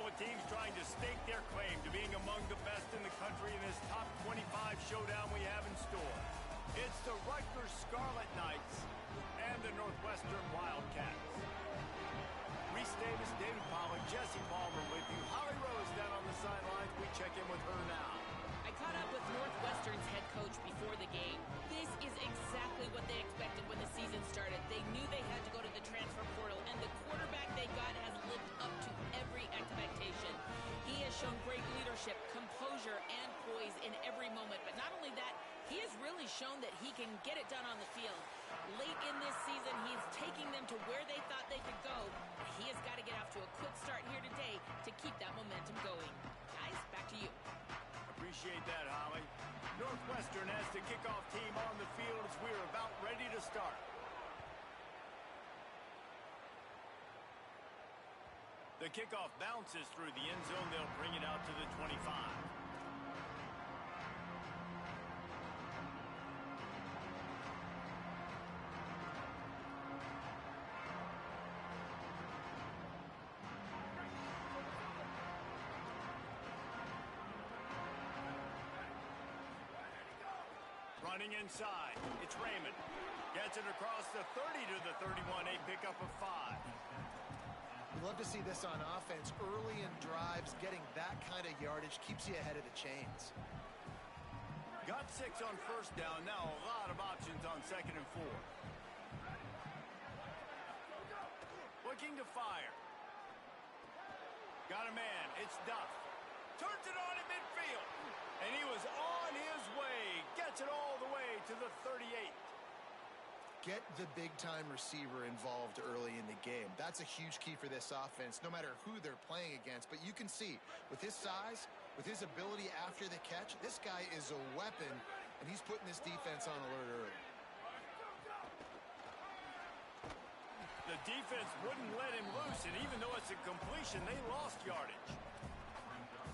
of teams trying to stake their claim to being among the best in the country in this top 25 showdown we have in store. It's the Rutgers Scarlet Knights and the Northwestern Wildcats. Reese Davis, David Pollack, Jesse Palmer with you. Holly Rose down on the sidelines. We check in with her now. I caught up with Northwestern's head coach before the game. This is exactly what they expected when the season started. They knew they had to go to the transfer portal, and the quarterback they got has lived up to every expectation. He has shown great leadership, composure, and poise in every moment. But not only that, he has really shown that he can get it done on the field. Late in this season, he's taking them to where they thought they could go. But he has got to get off to a quick start here today to keep that momentum going. Guys, back to you. Appreciate that, Holly. Northwestern has the kickoff team on the field as we're about ready to start. The kickoff bounces through the end zone. They'll bring it out to the 25. Running inside, it's Raymond. Gets it across the 30 to the 31, a pickup of 5. You love to see this on offense. Early in drives, getting that kind of yardage keeps you ahead of the chains. Got 6 on first down. Now a lot of options on 2nd and 4. Looking to fire. Got a man. It's Duff. Turns it on in midfield. And he was on his way. Gets it all the way to the 38. Get the big-time receiver involved early in the game. That's a huge key for this offense, no matter who they're playing against. But you can see, with his size, with his ability after the catch, this guy is a weapon, and he's putting this defense on alert early. The defense wouldn't let him loose, and even though it's a completion, they lost yardage.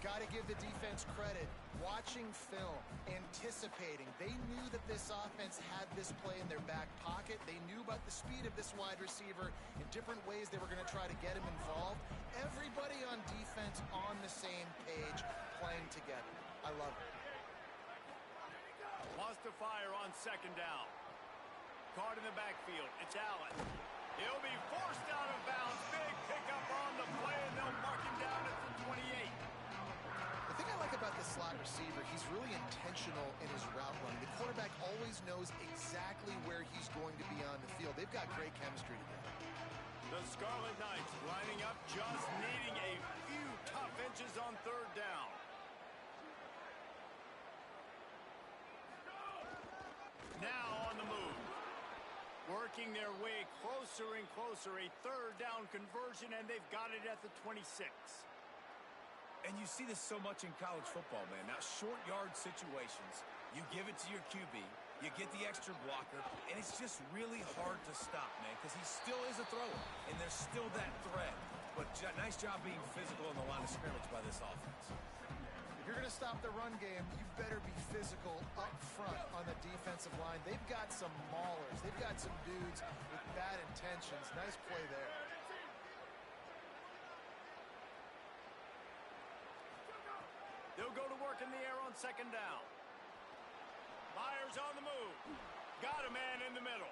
Got to give the defense credit. Watching film, anticipating. They knew that this offense had this play in their back pocket. They knew about the speed of this wide receiver in different ways they were going to try to get him involved. Everybody on defense on the same page, playing together. I love it. Wants to fire on 2nd down. Caught in the backfield. It's Allen. He'll be forced out of bounds. Big pickup on the play, and they'll mark him down at the 28. The thing I like about the slot receiver, he's really intentional in his route running. The quarterback always knows exactly where he's going to be on the field. They've got great chemistry together. The Scarlet Knights lining up, just needing a few tough inches on 3rd down. Now on the move. Working their way closer and closer. A 3rd down conversion, and they've got it at the 26. And you see this so much in college football, man. Now, short yard situations, you give it to your QB, you get the extra blocker, and it's just really hard to stop, man, because he still is a thrower, and there's still that threat. But nice job being physical on the line of scrimmage by this offense. If you're going to stop the run game, you better be physical up front on the defensive line. They've got some maulers. They've got some dudes with bad intentions. Nice play there. They'll go to work in the air on 2nd down. Myers on the move. Got a man in the middle.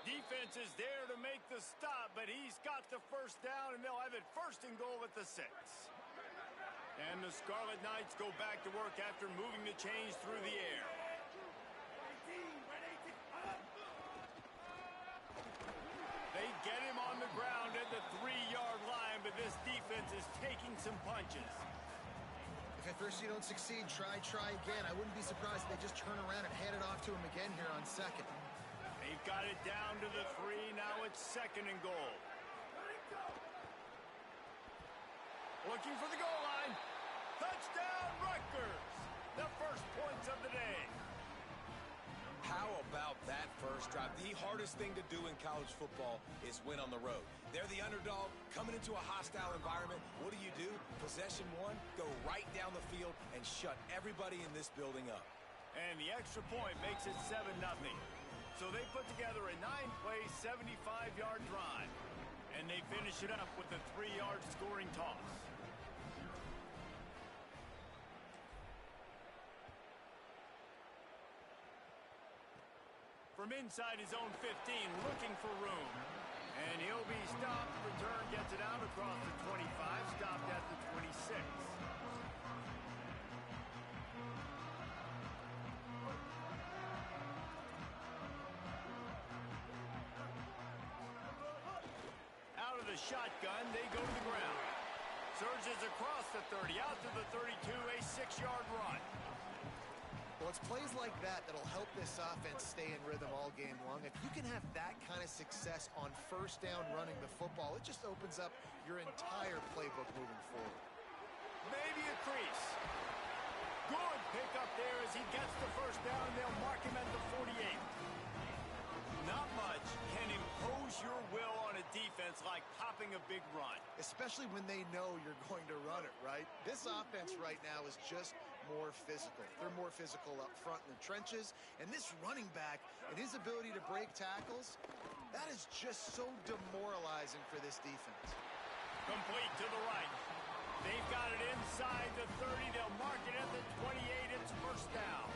Defense is there to make the stop, but he's got the 1st down, and they'll have it 1st and goal at the 6. And the Scarlet Knights go back to work after moving the chains through the air. They get him on the ground at the 3-yard line, but this defense is taking some punches. If at first you don't succeed, try again. I wouldn't be surprised if they just turn around and hand it off to him again here on 2nd. They've got it down to the 3. Now it's 2nd and goal. Looking for the goal line. Touchdown, Rutgers. The first points of the day. How about that first drive? The hardest thing to do in college football is win on the road. They're the underdog coming into a hostile environment. What do? Possession 1, go right down the field and shut everybody in this building up. And the extra point makes it 7-0. So they put together a 9-play, 75-yard drive. And they finish it up with a 3-yard scoring toss. from inside his own 15, looking for room. And he'll be stopped. Return gets it out across the 25, stopped at the 26. Out of the shotgun, they go to the ground. Surges across the 30, out to the 32, a 6-yard run. Well, it's plays like that that'll help this offense stay in rhythm all game long. If you can have that kind of success on first down running the football, it just opens up your entire playbook moving forward. Maybe a crease. Good pickup there as he gets the first down. They'll mark him at the 48. Not much can impose your will on a defense like popping a big run. Especially when they know you're going to run it, right? This offense right now is just more physical. They're more physical up front in the trenches. And this running back and his ability to break tackles, that is just so demoralizing for this defense. Complete to the right. They've got it inside the 30. They'll mark it at the 28. It's first down.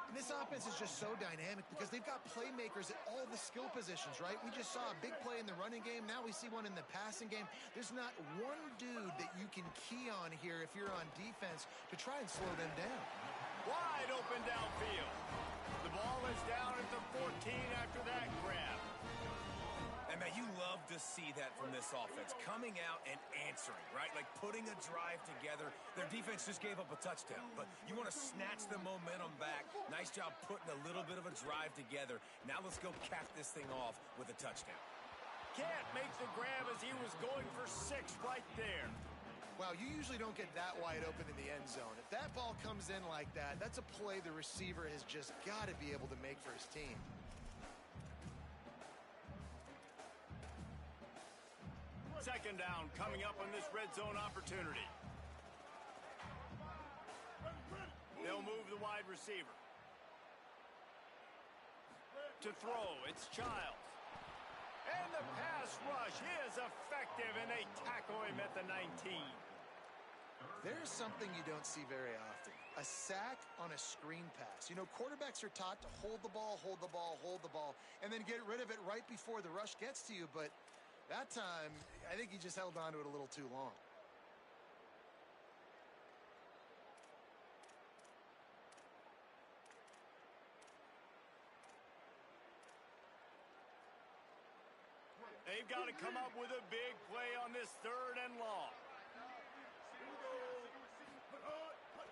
And this offense is just so dynamic because they've got playmakers at all the skill positions, right? We just saw a big play in the running game. Now we see one in the passing game. There's not one dude that you can key on here if you're on defense to try and slow them down. Wide open downfield. The ball is down at the 14 after that grab. And, man, you love to see that from this offense. Coming out and answering, right? Like putting a drive together. Their defense just gave up a touchdown, but you want to snatch the momentum back. Nice job putting a little bit of a drive together. Now let's go cap this thing off with a touchdown. Can't make the grab as he was going for 6 right there. Wow, you usually don't get that wide open in the end zone. If that ball comes in like that, that's a play the receiver has just got to be able to make for his team. Second down coming up on this red zone opportunity. They'll move the wide receiver. To throw, it's Childs. And the pass rush is effective, and they tackle him at the 19. There's something you don't see very often. A sack on a screen pass. You know, quarterbacks are taught to hold the ball, and then get rid of it right before the rush gets to you, but that time, I think he just held on to it a little too long. They've got to come up with a big play on this 3rd and long.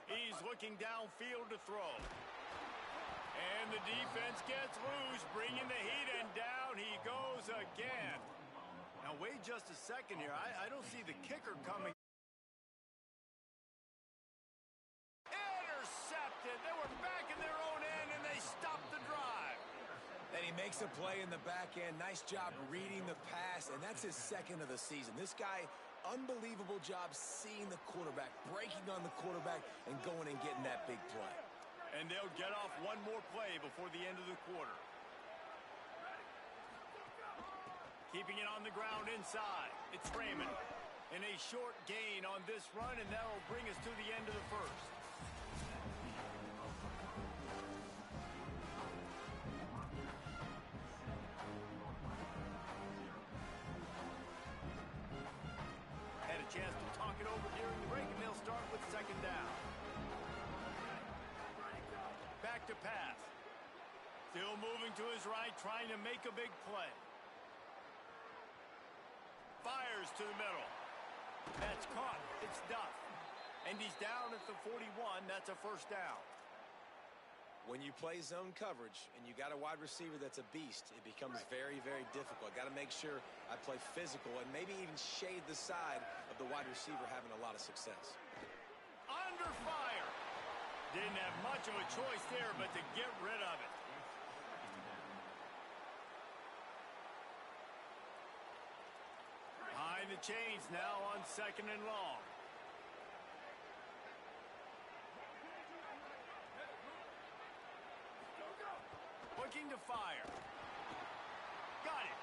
He's looking downfield to throw. And the defense gets loose, bringing the heat, and down he goes again. Now, wait just a second here. I don't see the kicker coming. Intercepted. They were back in their own end, and they stopped the drive. And he makes a play in the back end. Nice job reading the pass, and that's his 2nd of the season. This guy, unbelievable job seeing the quarterback, breaking on the quarterback, and going and getting that big play. And they'll get off one more play before the end of the quarter. Keeping it on the ground inside. It's Raymond. And a short gain on this run, and that'll bring us to the end of the first. Had a chance to talk it over during the break, and they'll start with 2nd down. Back to pass. Still moving to his right, trying to make a big play. Fires to the middle. That's caught. It's Duff. And he's down at the 41. That's a first down. When you play zone coverage and you got a wide receiver that's a beast, it becomes very, very difficult. Got to make sure I play physical and maybe even shade the side of the wide receiver having a lot of success. Under fire. Didn't have much of a choice there but to get rid of it. Behind the chains now on 2nd and long. Looking to fire. Got it.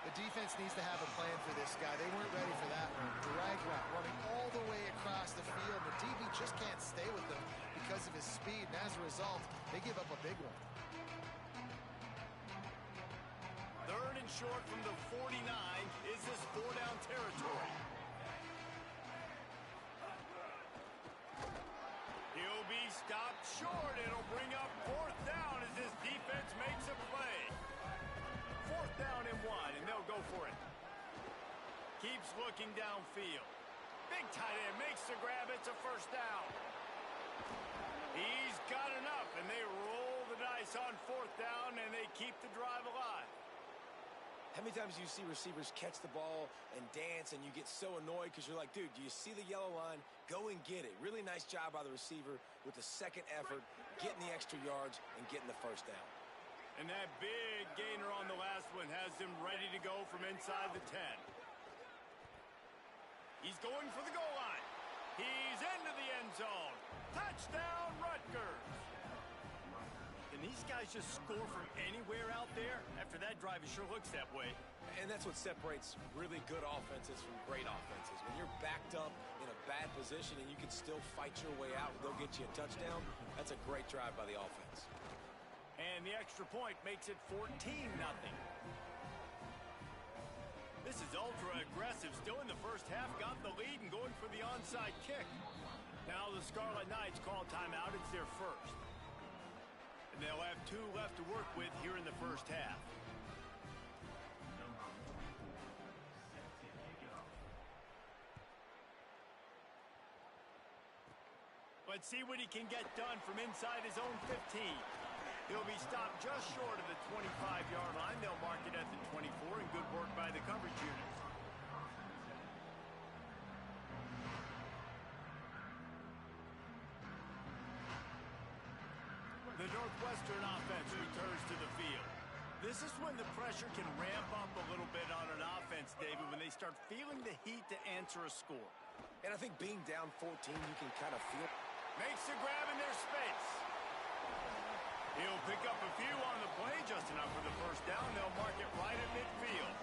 The defense needs to have a plan for this guy. They weren't ready for that one. Drag route running all the way across the field. The DB just can't stay with them because of his speed. speed, and as a result, they give up a big one. 3rd and short from the 49. Is this 4-down territory? He'll be stopped short. It'll bring up 4th down as this defense makes a play. 4th down and 1, and they'll go for it. Keeps looking downfield. Big tight end makes the grab. It's a 1st down. He's got enough, and they roll the dice on 4th down, and they keep the drive alive. How many times do you see receivers catch the ball and dance, and you get so annoyed because you're like, dude, do you see the yellow line? Go and get it. Really nice job by the receiver with the 2nd effort, getting the extra yards and getting the 1st down. And that big gainer on the last one has him ready to go from inside the 10. He's going for the goal line. He's into the end zone. Touchdown, Rutgers. Can these guys just score from anywhere out there? After that drive, it sure looks that way. And that's what separates really good offenses from great offenses. When you're backed up in a bad position and you can still fight your way out and they'll get you a touchdown, that's a great drive by the offense. And the extra point makes it 14-0. This is ultra-aggressive. Still in the first half, got the lead and going for the onside kick. Now the Scarlet Knights call timeout. It's their first. And they'll have 2 left to work with here in the first half. Let's see what he can get done from inside his own 15. He'll be stopped just short of the 25-yard line. They'll mark it at the 24, and good work by the coverage unit. The Northwestern offense returns to the field. This is when the pressure can ramp up a little bit on an offense, David, when they start feeling the heat to answer a score. And I think being down 14, you can kind of feel. Makes the grab in their space. He'll pick up a few on the play, just enough for the 1st down. They'll mark it right at midfield.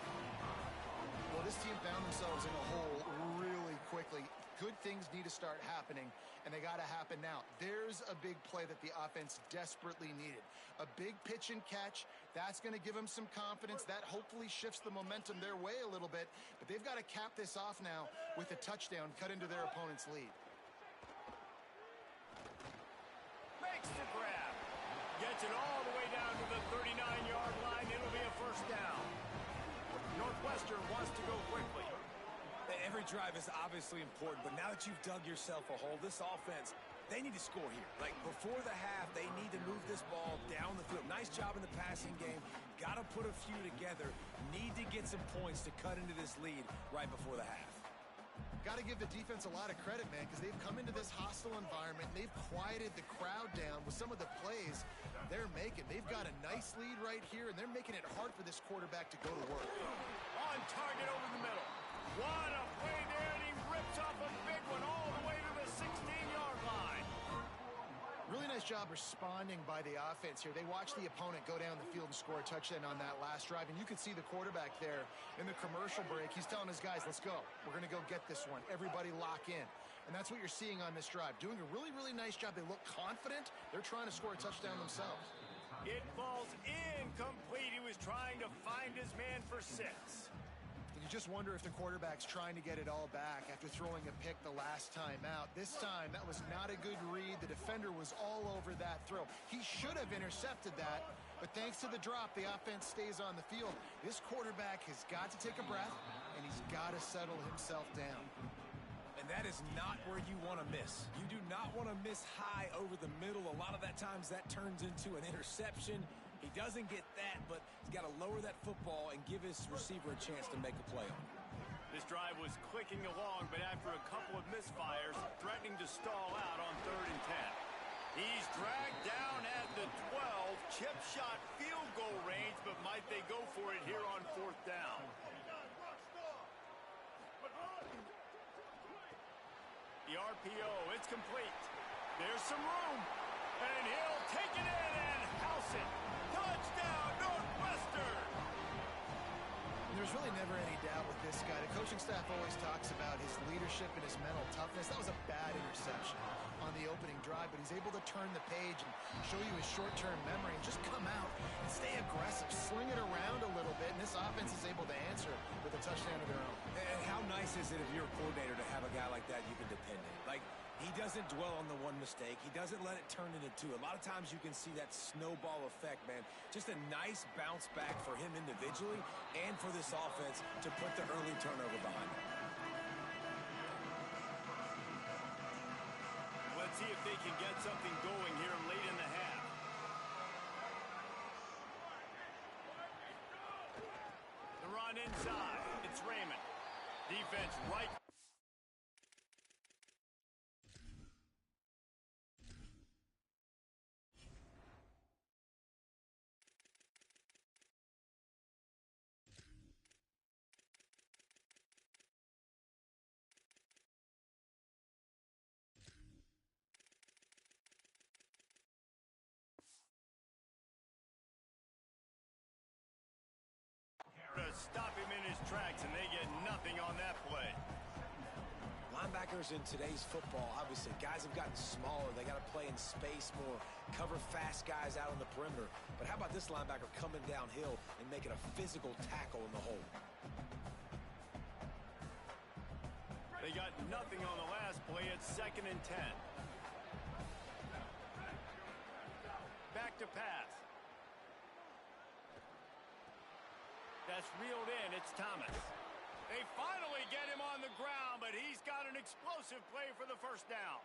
Well, this team found themselves in a hole really quickly. Good things need to start happening, and they got to happen now. There's a big play that the offense desperately needed. A big pitch and catch. That's going to give them some confidence. That hopefully shifts the momentum their way a little bit. But they've got to cap this off now with a touchdown cut into their opponent's lead. Makes the grab. Gets it all the way down to the 39-yard line. It'll be a 1st down. Northwestern wants to go quickly. Every drive is obviously important, but now that you've dug yourself a hole, this offense, they need to score here. Like, before the half, they need to move this ball down the field. Nice job in the passing game. Got to put a few together. Need to get some points to cut into this lead right before the half. Got to give the defense a lot of credit, man, because they've come into this hostile environment. They've quieted the crowd down with some of the plays they're making. They've got a nice lead right here, and they're making it hard for this quarterback to go to work. On target over the middle. What a play there, and he rips off a big one all the way to the 16-yard line. Really nice job responding by the offense here. They watched the opponent go down the field and score a touchdown on that last drive, and you could see the quarterback there in the commercial break. He's telling his guys, let's go. We're going to go get this one. Everybody lock in. And that's what you're seeing on this drive. Doing a really, really nice job. They look confident. They're trying to score a touchdown themselves. It falls incomplete. He was trying to find his man for 6. You just wonder if the quarterback's trying to get it all back after throwing a pick the last time out. This time, that was not a good read. The defender was all over that throw. He should have intercepted that, but thanks to the drop, the offense stays on the field. This quarterback has got to take a breath, and he's got to settle himself down. And that is not where you want to miss. You do not want to miss high over the middle. A lot of that times that turns into an interception. He doesn't get that, but he's got to lower that football and give his receiver a chance to make a play on it. This drive was clicking along, but after a couple of misfires, threatening to stall out on 3rd and 10. He's dragged down at the 12. Chip shot field goal range, but might they go for it here on 4th down? The RPO, it's complete. There's some room, and he'll take it in and house it. Touchdown, Northwestern! There's really never any doubt with this guy. The coaching staff always talks about his leadership and his mental toughness. That was a bad interception. on the opening drive, but he's able to turn the page and show you his short-term memory and just come out and stay aggressive, sling it around a little bit, and this offense is able to answer with a touchdown of their own. And how nice is it if you're a coordinator to have a guy like that you can depend on? Like, he doesn't dwell on the one mistake. He doesn't let it turn into two. A lot of times you can see that snowball effect, man. Just a nice bounce back for him individually and for this offense to put the early turnover behind him. Let's see if they can get something going here late in the half. The run inside. It's Raymond. Defense right. Stop him in his tracks, and they get nothing on that play. Linebackers in today's football, obviously, guys have gotten smaller. They got to play in space more, cover fast guys out on the perimeter. But how about this linebacker coming downhill and making a physical tackle in the hole? They got nothing on the last play. It's 2nd and 10. Back to pass. That's reeled in. It's Thomas. They finally get him on the ground, but he's got an explosive play for the first down.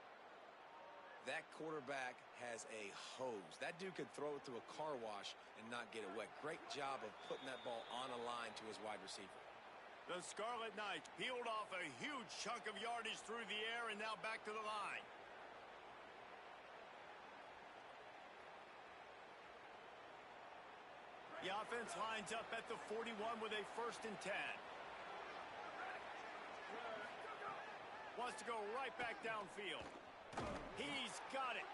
That quarterback has a hose. That dude could throw it through a car wash and not get it wet. Great job of putting that ball on a line to his wide receiver. The Scarlet Knights peeled off a huge chunk of yardage through the air and now back to the line. The offense lines up at the 41 with a 1st and 10. Wants to go right back downfield. He's got it.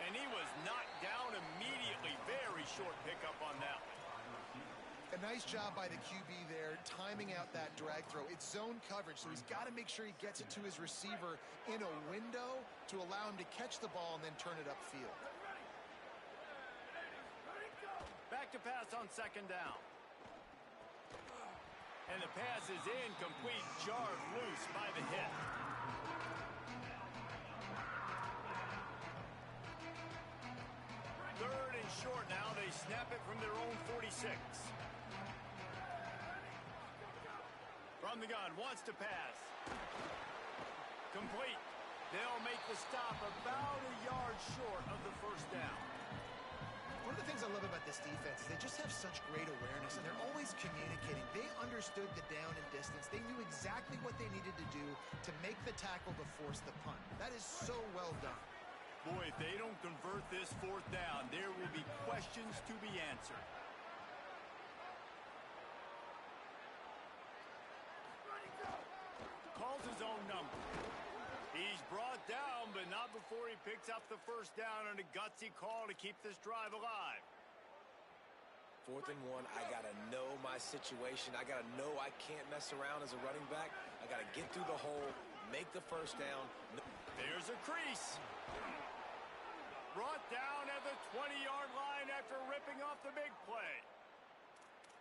And he was knocked down immediately. Very short pickup on that one. A nice job by the QB there, timing out that drag throw. It's zone coverage, so he's got to make sure he gets it to his receiver in a window to allow him to catch the ball and then turn it upfield. Back to pass on 2nd down. And the pass is incomplete, jarred loose by the hit. Third and short now. They snap it from their own 46. From the gun, wants to pass. Complete. They'll make the stop about a yard short of the 1st down. One of the things I love about this defense is they just have such great awareness, and they're always communicating. They understood the down and distance. They knew exactly what they needed to do to make the tackle to force the punt. That is so well done. Boy, if they don't convert this 4th down, there will be questions to be answered. Calls his own number. He's brought down, but not before he picks up the 1st down on a gutsy call to keep this drive alive. 4th and 1, I got to know my situation. I got to know I can't mess around as a running back. I got to get through the hole, make the 1st down. There's a crease. Brought down at the 20-yard line after ripping off the big play.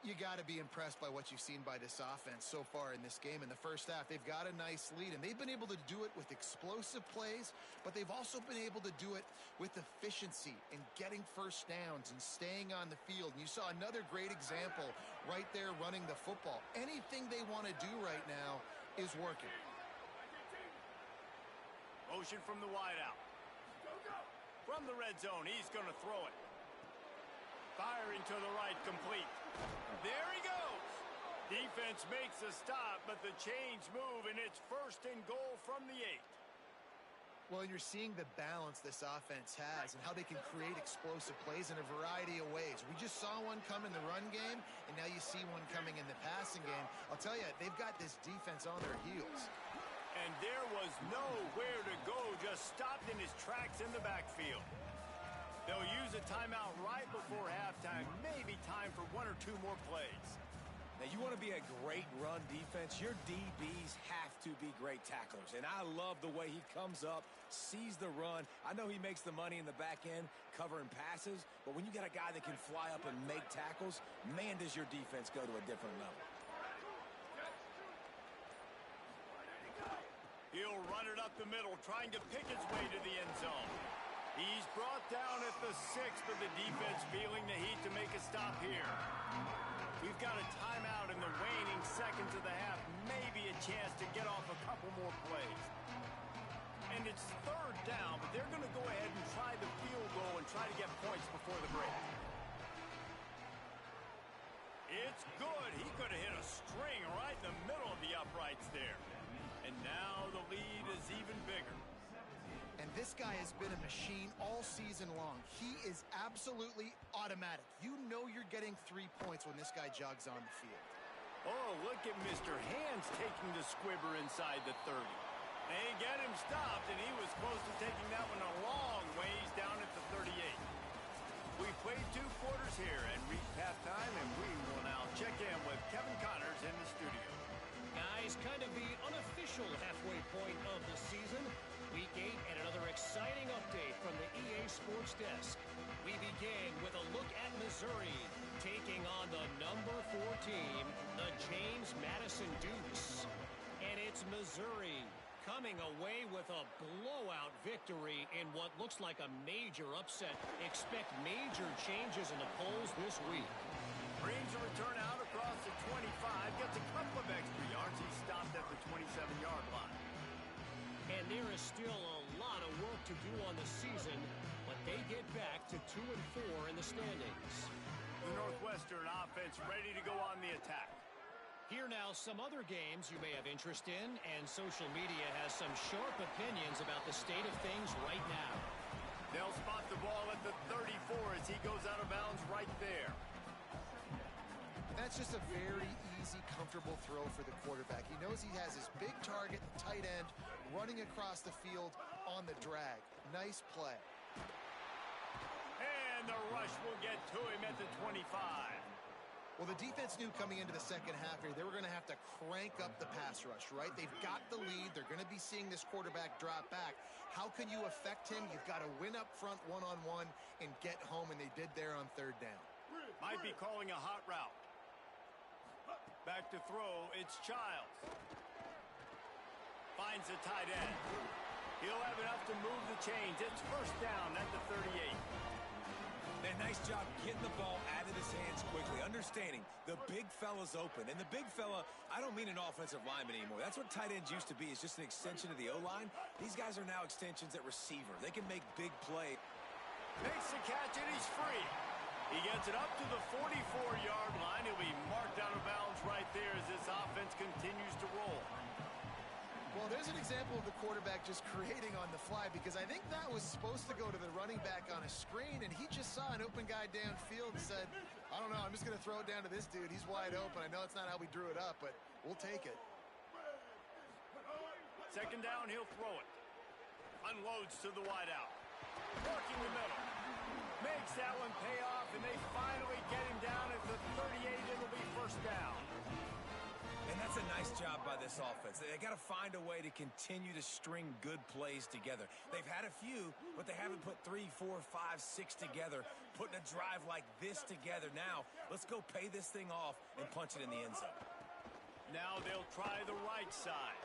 You got to be impressed by what you've seen by this offense so far in this game. In the first half, they've got a nice lead, and they've been able to do it with explosive plays, but they've also been able to do it with efficiency and getting 1st downs and staying on the field. And you saw another great example right there running the football. Anything they want to do right now is working. Motion from the wideout. From the red zone, he's going to throw it. Firing to the right, complete. There he goes. Defense makes a stop, but the chains move, and it's 1st and goal from the 8. Well, you're seeing the balance this offense has and how they can create explosive plays in a variety of ways. We just saw one come in the run game, and now you see one coming in the passing game. I'll tell you, they've got this defense on their heels. And there was nowhere to go, just stopped in his tracks in the backfield. They'll use a timeout right before halftime. Maybe time for 1 or 2 more plays. Now, you want to be a great run defense, your DBs have to be great tacklers. And I love the way he comes up, sees the run. I know he makes the money in the back end covering passes, but when you got a guy that can fly up and make tackles, man, does your defense go to a different level. He'll run it up the middle, trying to pick its way to the end zone. He's brought down at the 6, but the defense feeling the heat to make a stop here. We've got a timeout in the waning seconds of the half. Maybe a chance to get off a couple more plays. And it's 3rd down, but they're going to go ahead and try the field goal and try to get points before the break. It's good. He could have hit a string right in the middle of the uprights there. And now the lead is even bigger. And this guy has been a machine all season long. He is absolutely automatic. You know you're getting 3 points when this guy jogs on the field. Oh, look at Mr. Hands taking the squibber inside the 30. They get him stopped, and he was close to taking that one a long ways down at the 38. We played 2 quarters here and reached halftime, and we will now check in with Kevin Connors in the studio. Guys, kind of the unofficial halfway point of the season. Week 8 and another exciting update from the EA Sports Desk. We begin with a look at Missouri taking on the number 4 team, the James Madison Dukes. And it's Missouri coming away with a blowout victory in what looks like a major upset. Expect major changes in the polls this week. Brings a return out across the 25, gets a couple of extra yards. He stopped at the 27-yard line. And there is still a lot of work to do on the season, but they get back to 2-4 in the standings. The Northwestern offense ready to go on the attack. Here now some other games you may have interest in, and social media has some sharp opinions about the state of things right now. They'll spot the ball at the 34 as he goes out of bounds right there. That's just a very easy, comfortable throw for the quarterback. He knows he has his big target, the tight end, running across the field on the drag. Nice play. And the rush will get to him at the 25. Well, the defense knew coming into the second half here, they were going to have to crank up the pass rush, right? They've got the lead. They're going to be seeing this quarterback drop back. How can you affect him? You've got to win up front one-on-one and get home, and they did there on 3rd down. Might be calling a hot route. Back to throw, it's Childs. Finds the tight end. He'll have enough to move the chains. It's 1st down at the 38. And nice job getting the ball out of his hands quickly, understanding the big fella's open. And the big fella, I don't mean an offensive lineman anymore. That's what tight ends used to be, is just an extension of the O-line. These guys are now extensions at receiver. They can make big plays. Makes the catch, and he's free. He gets it up to the 44-yard line. He'll be marked out of bounds right there as this offense continues to roll. Well, there's an example of the quarterback just creating on the fly, because I think that was supposed to go to the running back on a screen, and he just saw an open guy downfield and said, I don't know, I'm just going to throw it down to this dude. He's wide open. I know it's not how we drew it up, but we'll take it. 2nd down, he'll throw it. Unloads to the wideout. Working the middle. Makes that one pay off, and they finally get him down at the 38. It'll be 1st down. And that's a nice job by this offense. They got to find a way to continue to string good plays together. They've had a few, but they haven't put 3, 4, 5, 6 together, putting a drive like this together. Now, let's go pay this thing off and punch it in the end zone. Now they'll try the right side.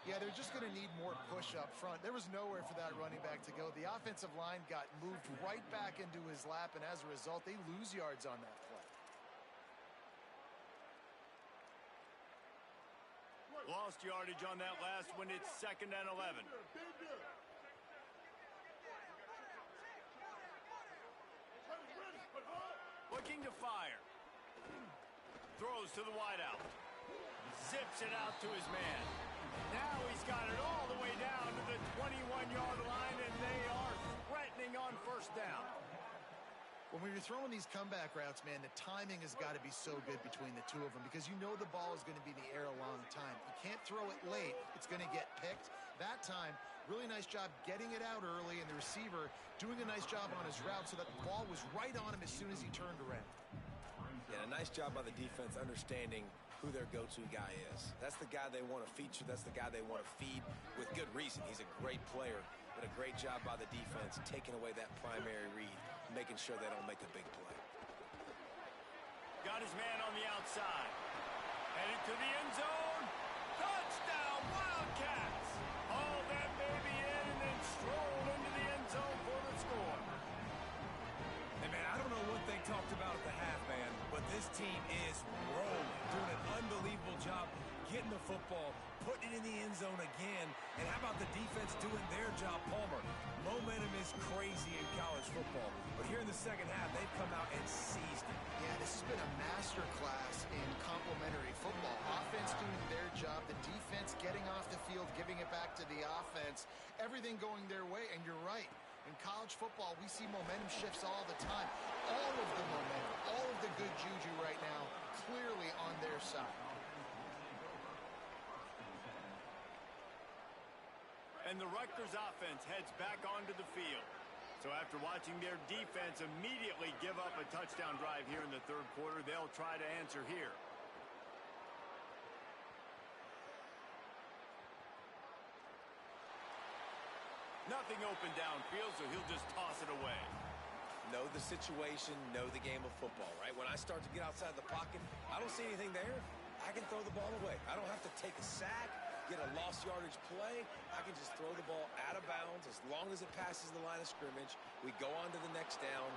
Yeah, they're just going to need more push up front. There was nowhere for that running back to go. The offensive line got moved right back into his lap, and as a result, they lose yards on that play. Lost yardage on that last one. It's 2nd and 11. Looking to fire. Throws to the wideout. Zips it out to his man. Now he's got it all the way down to the 21-yard line, and they are threatening on 1st down. When you're throwing these comeback routes, man, the timing has got to be so good between the two of them, because you know the ball is going to be in the air a long time. You can't throw it late. It's going to get picked. That time, really nice job getting it out early, and the receiver doing a nice job on his route so that the ball was right on him as soon as he turned around. And a nice job by the defense understanding who their go-to guy is. That's the guy they want to feature. That's the guy they want to feed with good reason. He's a great player, but a great job by the defense taking away that primary read, making sure they don't make a big play. Got his man on the outside. Headed to the end zone. Touchdown, Wildcats! Haul that baby in and then stroll into the end zone for the score. Hey, man, I don't know what they talked about at the half, man, but this team is rolling, doing an unbelievable job getting the football, putting it in the end zone again. And how about the defense doing their job, Palmer? Momentum is crazy in college football. But here in the second half, they've come out and seized it. Yeah, this has been a masterclass in complementary football. Offense doing their job, the defense getting off the field, giving it back to the offense, everything going their way. And you're right. In college football, we see momentum shifts all the time. All of the momentum, all of the good juju right now, clearly on their side. And the Rutgers offense heads back onto the field. So after watching their defense immediately give up a touchdown drive here in the third quarter, they'll try to answer here. Nothing open downfield, so he'll just toss it away. Know the situation, know the game of football, right? When I start to get outside the pocket, I don't see anything there. I can throw the ball away. I don't have to take a sack, get a lost yardage play. I can just throw the ball out of bounds as long as it passes the line of scrimmage. We go on to the next down.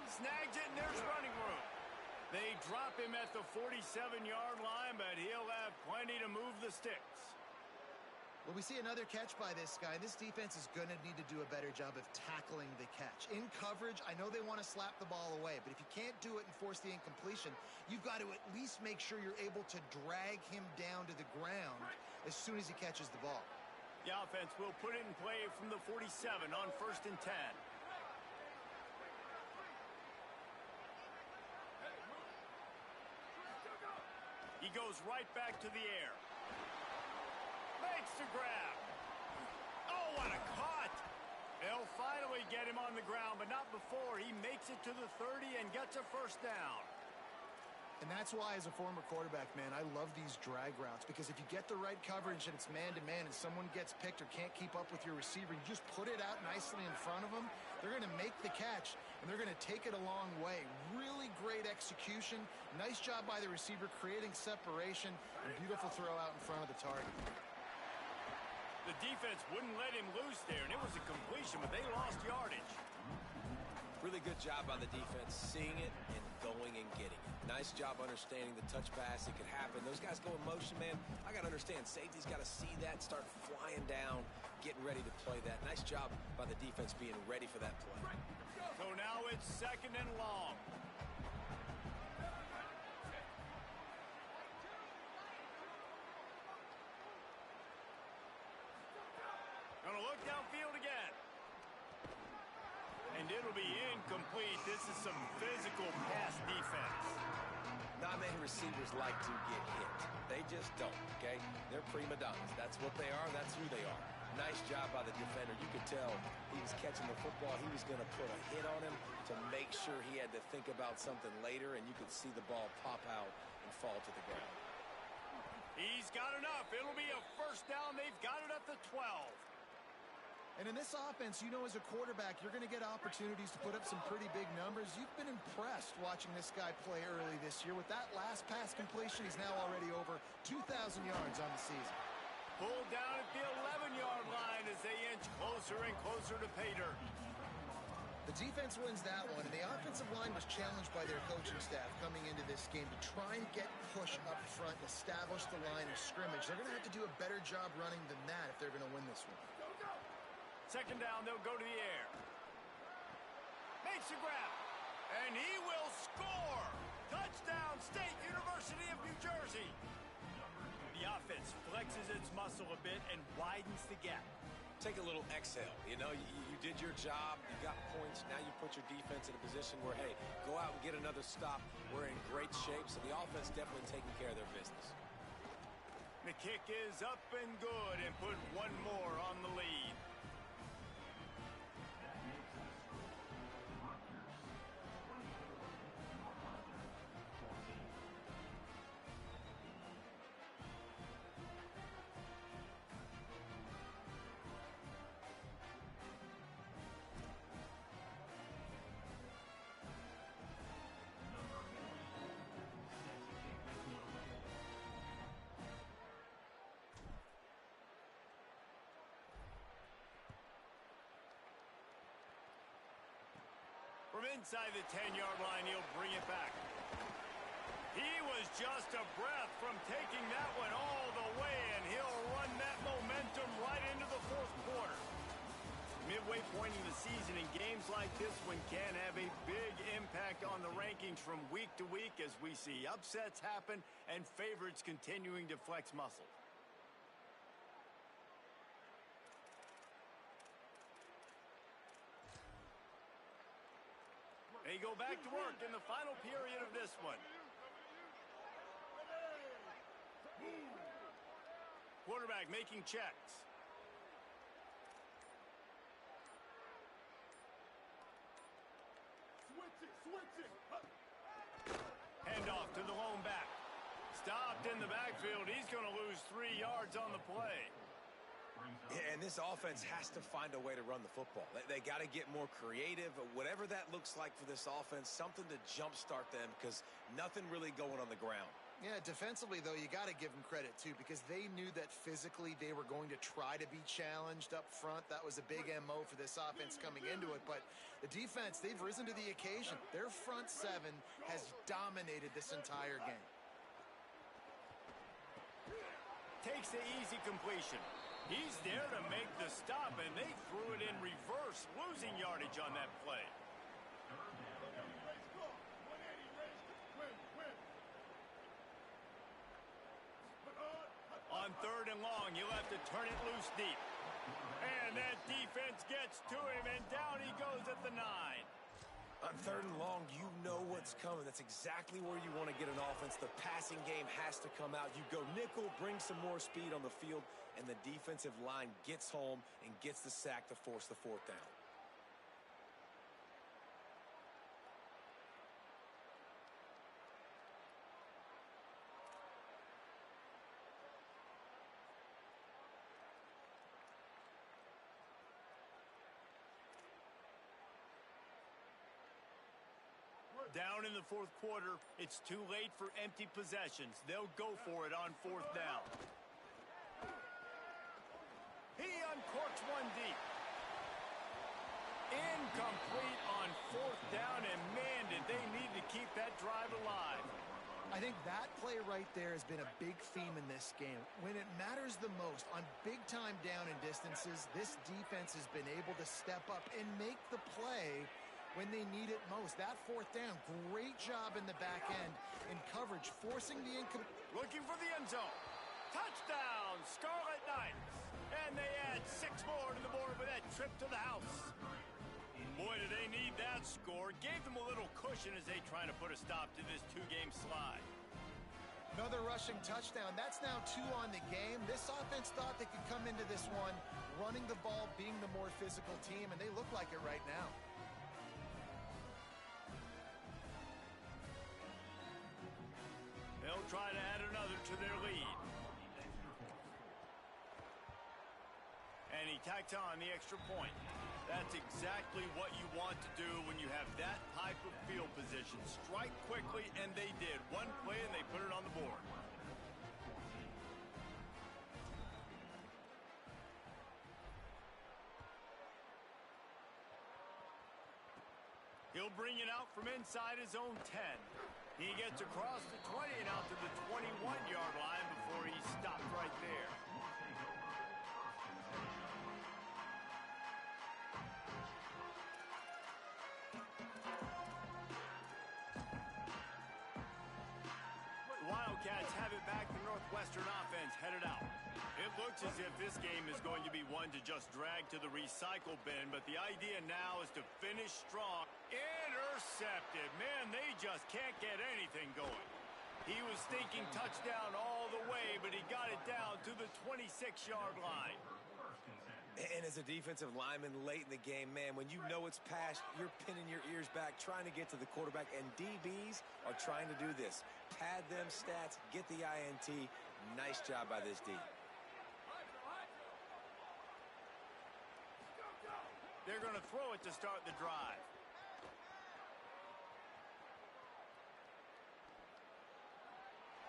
Snags it, and there's running room. They drop him at the 47-yard line, but he'll have plenty to move the sticks. Well, we see another catch by this guy. This defense is going to need to do a better job of tackling the catch. In coverage, I know they want to slap the ball away, but if you can't do it and force the incompletion, you've got to at least make sure you're able to drag him down to the ground as soon as he catches the ball. The offense will put it in play from the 47 on 1st and 10. He goes right back to the air. Makes the grab. Oh, what a cut. They'll finally get him on the ground, but not before he makes it to the 30 and gets a first down. And that's why, as a former quarterback, man, I love these drag routes, because if you get the right coverage and it's man-to-man and someone gets picked or can't keep up with your receiver, you just put it out nicely in front of them, they're going to make the catch, and they're going to take it a long way. Really great execution. Nice job by the receiver creating separation, and beautiful throw out in front of the target. The defense wouldn't let him loose there, and it was a completion, but they lost yardage. Really good job by the defense, seeing it and going and getting it. Nice job understanding the touch pass. It could happen. Those guys go in motion, man. I got to understand, safety's got to see that, start flying down, getting ready to play that. Nice job by the defense being ready for that play. So now it's 2nd and long. Gonna look downfield again. And it'll be incomplete. This is some physical pass defense. Not many receivers like to get hit. They just don't, okay? They're prima donnas. That's what they are. That's who they are. Nice job by the defender. You could tell he was catching the football. He was going to put a hit on him to make sure he had to think about something later, and you could see the ball pop out and fall to the ground. He's got enough. It'll be a first down. They've got it at the 12. And in this offense, you know, as a quarterback, you're going to get opportunities to put up some pretty big numbers. You've been impressed watching this guy play early this year. With that last pass completion, he's now already over 2,000 yards on the season. Pulled down at the 11-yard line as they inch closer and closer to pay dirt. The defense wins that one, and the offensive line was challenged by their coaching staff coming into this game to try and get push up front and establish the line of scrimmage. They're going to have to do a better job running than that if they're going to win this one. 2nd down, they'll go to the air. Makes a grab, and he will score! Touchdown, State University of New Jersey! The offense flexes its muscle a bit and widens the gap. Take a little exhale. You know, you did your job. You got points. Now you put your defense in a position where, hey, go out and get another stop. We're in great shape, so the offense definitely taking care of their business. The kick is up and good and put one more on the lead. From inside the 10-yard line, he'll bring it back. He was just a breath from taking that one all the way, and he'll run that momentum right into the fourth quarter. Midway point in the season, in games like this one can have a big impact on the rankings from week to week as we see upsets happen and favorites continuing to flex muscle. They go back to work in the final period of this one. Quarterback making checks. Handoff to the lone back. Stopped in the backfield. He's going to lose 3 yards on the play. Yeah, and this offense has to find a way to run the football. They got to get more creative, whatever that looks like for this offense, something to jumpstart them because nothing really going on the ground. Yeah, defensively, though, you got to give them credit, too, because they knew that physically they were going to try to be challenged up front. That was a big MO for this offense coming into it. But the defense, they've risen to the occasion. Their front seven has dominated this entire game. Takes the easy completion. He's there to make the stop, and they threw it in reverse, losing yardage on that play. On 3rd and long, you'll have to turn it loose deep. And that defense gets to him, and down he goes at the 9. On 3rd and long, you know what's coming. That's exactly where you want to get an offense. The passing game has to come out. You go nickel, bring some more speed on the field, and the defensive line gets home and gets the sack to force the 4th down. Down in the 4th quarter, it's too late for empty possessions. They'll go for it on 4th down. He uncorks one deep. Incomplete on 4th down, and man, did they need to keep that drive alive. I think that play right there has been a big theme in this game. When it matters the most, on big-time down and distances, this defense has been able to step up and make the play when they need it most. That 4th down, great job in the back end in coverage, forcing the looking for the end zone. Touchdown, Scarlet Knights. And they add 6 more to the board with that trip to the house. Boy, do they need that score. Gave them a little cushion as they try to put a stop to this 2-game slide. Another rushing touchdown. That's now 2 on the game. This offense thought they could come into this one running the ball, being the more physical team, and they look like it right now. They'll try to add another to their lead. And he tacks on the extra point. That's exactly what you want to do when you have that type of field position. Strike quickly, and they did. One play, and they put it on the board. He'll bring it out from inside his own 10. He gets across the 20 and out to the 21-yard line before he stopped right there. The Wildcats have it back. The Northwestern offense headed out. It looks as if this game is going to be one to just drag to the recycle bin, but the idea now is to finish strong. Intercepted. Man, they just can't get anything going. He was thinking touchdown all the way, but he got it down to the 26-yard line. And as a defensive lineman late in the game, man, when you know it's passed, you're pinning your ears back, trying to get to the quarterback, and DBs are trying to do this. Pad them stats, get the INT. Nice job by this D. They're going to throw it to start the drive.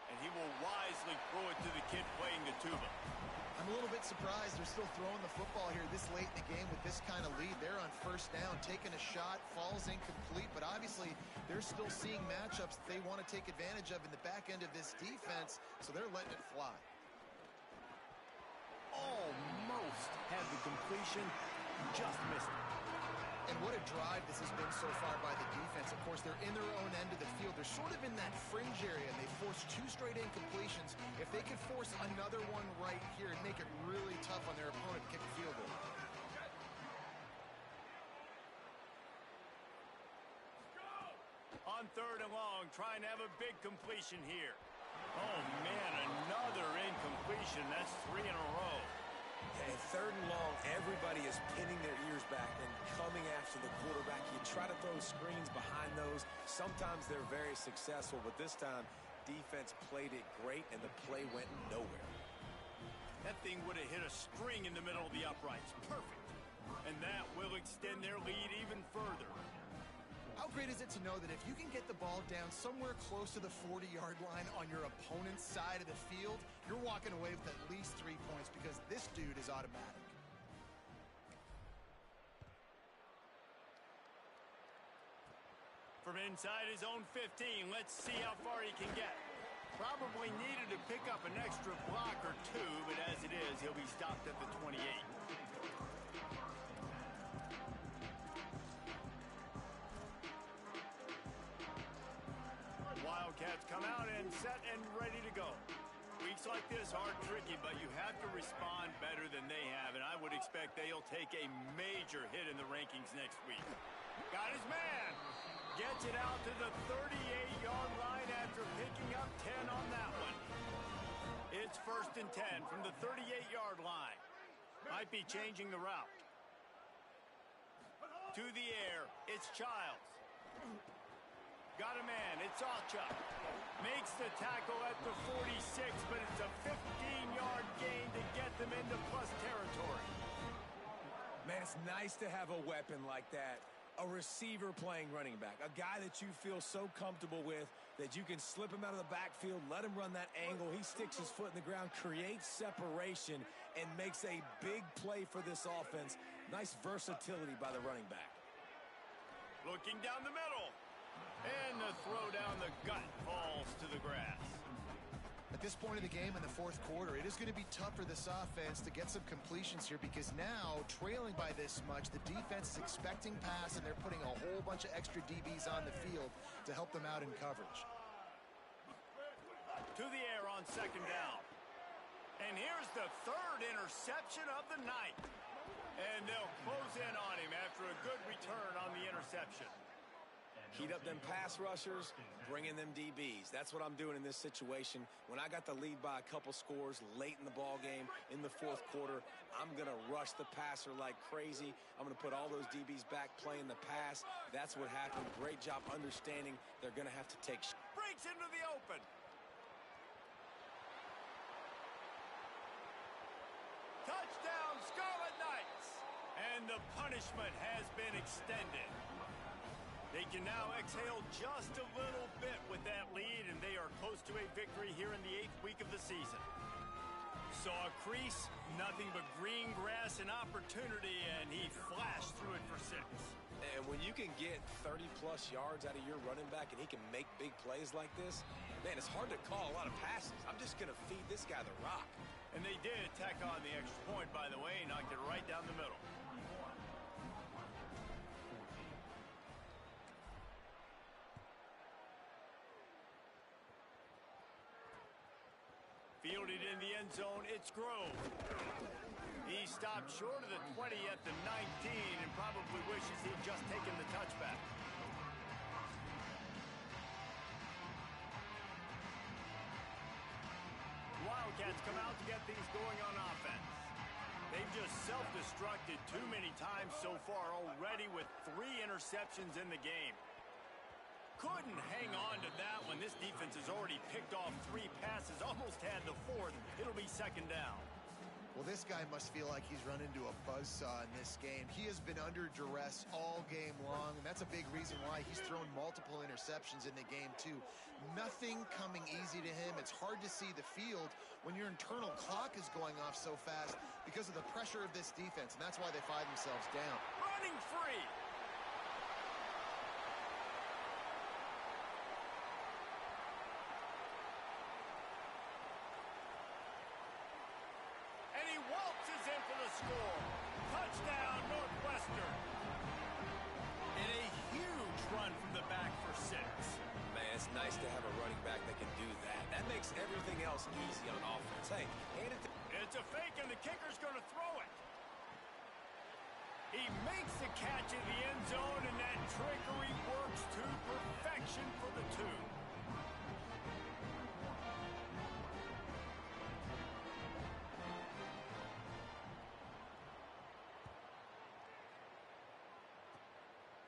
And he will wisely actually throw it to the kid playing the tuba. I'm a little bit surprised they're still throwing the football here this late in the game with this kind of lead. They're on first down, taking a shot, falls incomplete, but obviously they're still seeing matchups that they want to take advantage of in the back end of this defense, so they're letting it fly. Almost had the completion, just missed it. And what a drive this has been so far by the defense. Of course, they're in their own end of the field. They're sort of in that fringe area, and they forced 2 straight incompletions. If they could force another one right here and make it really tough on their opponent to kick a field goal. On 3rd and long, trying to have a big completion here. Oh, man, another incompletion. That's 3 in a row. And 3rd and long, everybody is pinning their ears back and coming after the quarterback. You try to throw screens behind those. Sometimes they're very successful, but this time, defense played it great, and the play went nowhere. That thing would have hit a string in the middle of the uprights. Perfect. And that will extend their lead even further. How great is it to know that if you can get the ball down somewhere close to the 40-yard line on your opponent's side of the field, you're walking away with at least 3 points because this dude is automatic. From inside his own 15, let's see how far he can get. Probably needed to pick up an extra block or 2, but as it is, he'll be stopped at the 28. Wildcats come out and set and ready to go. Weeks like this are tricky, but you have to respond better than they have, and I would expect they'll take a major hit in the rankings next week. Got his man. Gets it out to the 38-yard line after picking up 10 on that one. It's 1st and 10 from the 38-yard line. Might be changing the route. To the air, it's Childs. Got a man, it's Ncaa. Makes the tackle at the 46, but it's a 15-yard gain to get them into plus territory. Man, it's nice to have a weapon like that. A receiver playing running back. A guy that you feel so comfortable with that you can slip him out of the backfield, let him run that angle. He sticks his foot in the ground, creates separation, and makes a big play for this offense. Nice versatility by the running back. Looking down the middle. And the throw down the gut falls to the grass. At this point of the game in the 4th quarter, it is going to be tough for this offense to get some completions here because now, trailing by this much, the defense is expecting pass, and they're putting a whole bunch of extra DBs on the field to help them out in coverage. To the air on 2nd down. And here's the 3rd interception of the night. And they'll close in on him after a good return on the interception. Heat up them pass rushers, bring in them DBs. That's what I'm doing in this situation. When I got the lead by a couple scores late in the ball game in the 4th quarter, I'm going to rush the passer like crazy. I'm going to put all those DBs back playing the pass. That's what happened. Great job understanding they're going to have to take. Breaks into the open. Touchdown, Scarlet Knights. And the punishment has been extended. They can now exhale just a little bit with that lead, and they are close to a victory here in the 8th week of the season. Saw a crease, nothing but green grass and opportunity, and he flashed through it for 6. And when you can get 30-plus yards out of your running back and he can make big plays like this, man, it's hard to call a lot of passes. I'm just going to feed this guy the rock. And they did tack on the extra point, by the way, knocked it right down the middle. Fielded in the end zone, it's Grove. He stopped short of the 20 at the 19 and probably wishes he'd just taken the touchback. Wildcats come out to get things going on offense. They've just self-destructed too many times so far already with 3 interceptions in the game. Couldn't hang on to that one. This defense has already picked off 3 passes, almost had the 4th. It'll be 2nd down. Well, this guy must feel like he's run into a buzzsaw in this game. He has been under duress all game long, and that's a big reason why he's thrown multiple interceptions in the game, too. Nothing coming easy to him. It's hard to see the field when your internal clock is going off so fast because of the pressure of this defense, and that's why they find themselves down. Running free. And he waltzes in for the score. Touchdown, Northwestern. And a huge run from the back for 6. Man, it's nice to have a running back that can do that. That makes everything else easy on offense. Hey, hand it to... It's a fake, and the kicker's going to throw it. He makes the catch in the end zone, and that trickery works to perfection for the 2.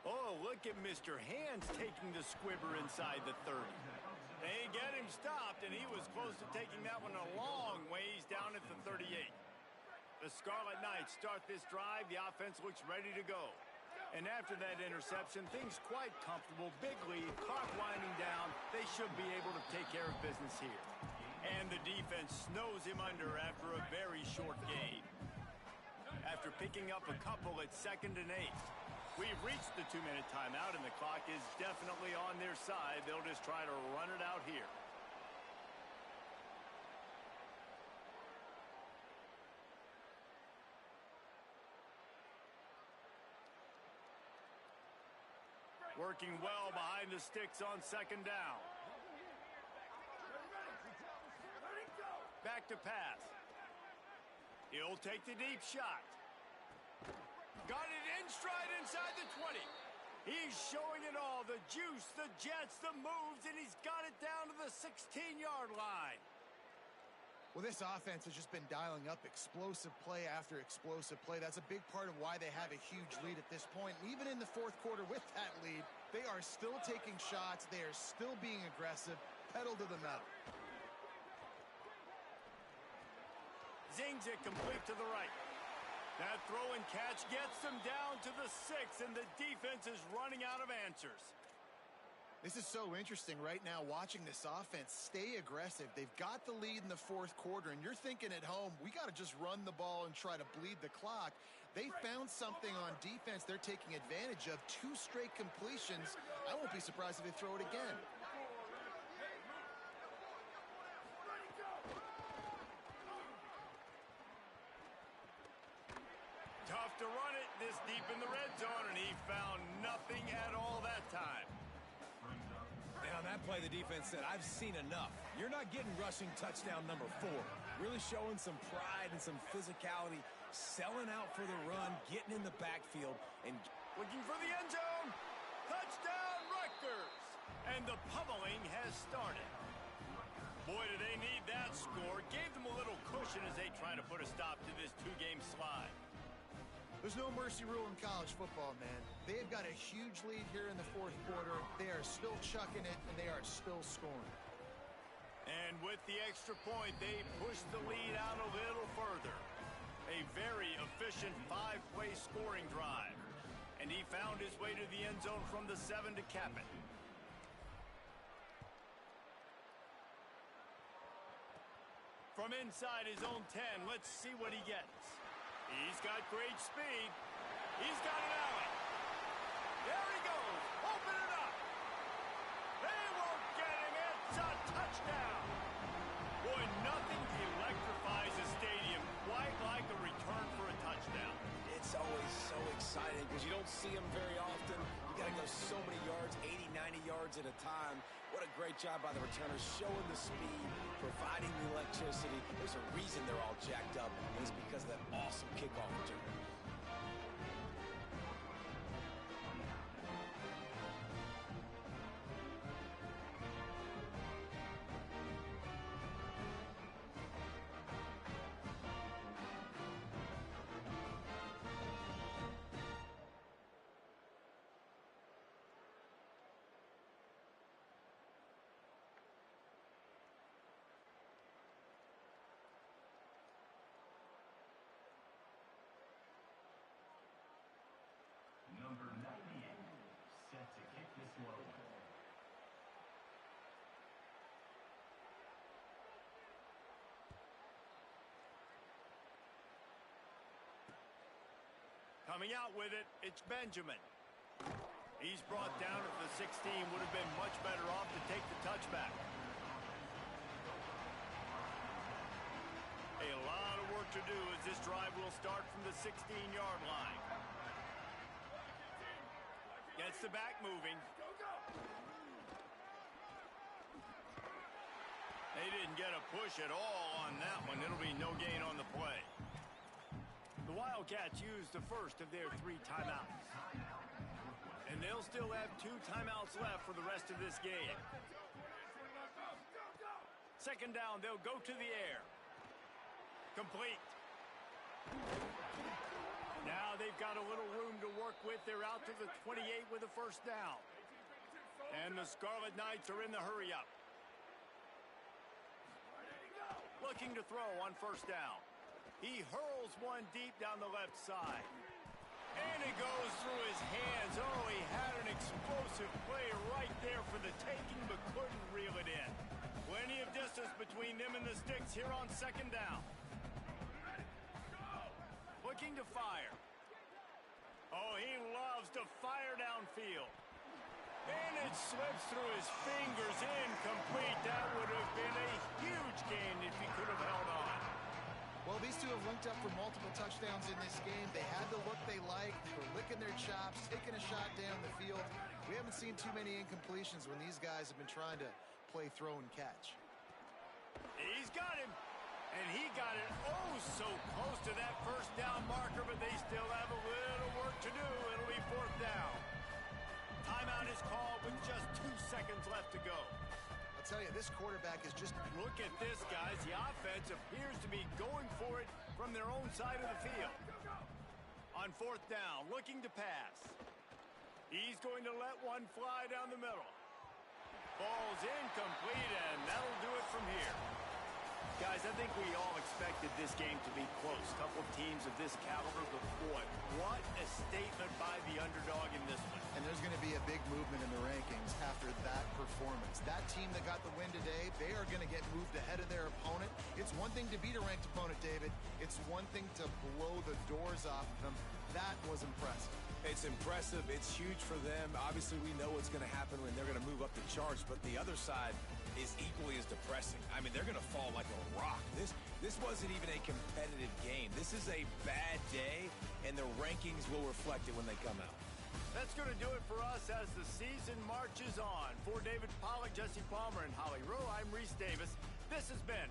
Oh, look at Mr. Hands taking the squibber inside the 30. They get him stopped, and he was close to taking that one a long ways down at the 38. The Scarlet Knights start this drive. The offense looks ready to go. And after that interception, things quite comfortable. Big lead, clock winding down. They should be able to take care of business here. And the defense snows him under after a very short gain. After picking up a couple at 2nd and 8. We've reached the 2-minute timeout, and the clock is definitely on their side. They'll just try to run it out here. Working well behind the sticks on 2nd down. Back to pass. He'll take the deep shot. Got it in stride inside the 20. He's showing it all. The juice, the jets, the moves, and he's got it down to the 16-yard line. Well, this offense has just been dialing up explosive play after explosive play. That's a big part of why they have a huge lead at this point. And even in the 4th quarter with that lead, they are still taking shots. They are still being aggressive. Pedal to the metal. Zings it complete to the right. That throw and catch gets them down to the 6, and the defense is running out of answers. This is so interesting right now, watching this offense stay aggressive. They've got the lead in the 4th quarter, and you're thinking at home, we got to just run the ball and try to bleed the clock. They found something on defense they're taking advantage of. 2 straight completions. I won't be surprised if they throw it again. Tough to run it this deep in the red zone, and he found nothing at all that time. And on that play, the defense said, I've seen enough. You're not getting rushing touchdown number 4. Really showing some pride and some physicality, selling out for the run, getting in the backfield, and looking for the end zone. Touchdown, Rutgers! And the pummeling has started. Boy, do they need that score. Gave them a little cushion as they try to put a stop to this 2-game slide. There's no mercy rule in college football, man. They've got a huge lead here in the 4th quarter. They are still chucking it, and they are still scoring. And with the extra point, they push the lead out a little further. A very efficient 5-play scoring drive. And he found his way to the end zone from the 7 to cap it. From inside his own 10, let's see what he gets. He's got great speed. He's got an alley. There he goes. Open it up. They won't get him. It's a touchdown. Boy, nothing electrifies a stadium quite like a return for a touchdown. it's always so exciting because you don't see them very often. You got to go so many yards, 80, 90 yards at a time. What a great job by the returners, showing the speed, providing the electricity. There's a reason they're all jacked up, and it's because of that awesome kickoff return. Coming out with it, it's Benjamin. He's brought down at the 16. Would have been much better off to take the touchback. A lot of work to do as this drive will start from the 16-yard line. Gets the back moving. They didn't get a push at all on that one. It'll be no gain on the play. The Wildcats used the first of their 3 timeouts. And they'll still have 2 timeouts left for the rest of this game. Second down, they'll go to the air. Complete. Now they've got a little room to work with. They're out to the 28 with a first down. And the Scarlet Knights are in the hurry-up. Looking to throw on first down. He hurls one deep down the left side. And it goes through his hands. Oh, he had an explosive play right there for the taking, but couldn't reel it in. Plenty of distance between them and the sticks here on second down. Looking to fire. Oh, he loves to fire downfield. And it slips through his fingers, incomplete. That would have been a huge gain if he could have held on. Well, these two have linked up for multiple touchdowns in this game. They had the look they liked. They were licking their chops, taking a shot down the field. We haven't seen too many incompletions when these guys have been trying to play throw and catch. He's got him. And he got it oh so close to that first down marker, but they still have a little work to do. It'll be fourth down. Timeout is called with just 2 seconds left to go. I'll tell you, this quarterback is just... Look at this, guys. The offense appears to be going for it from their own side of the field. On fourth down, looking to pass. He's going to let one fly down the middle. Ball's incomplete, and that'll do it from here. Guys, I think we all expected this game to be close. Couple teams of this caliber, but boy, what a statement by the underdog in this one. And there's going to be a big movement in the rankings after that performance. That team that got the win today, they are going to get moved ahead of their opponent. It's one thing to beat a ranked opponent, David. It's one thing to blow the doors off of them. That was impressive. It's impressive. It's huge for them. Obviously, we know what's going to happen when they're going to move up the charts, but the other side is equally as depressing. I mean, they're going to fall like a rock. This wasn't even a competitive game. This is a bad day, and the rankings will reflect it when they come out. That's going to do it for us as the season marches on. For David Pollack, Jesse Palmer, and Holly Rowe, I'm Reese Davis. This has been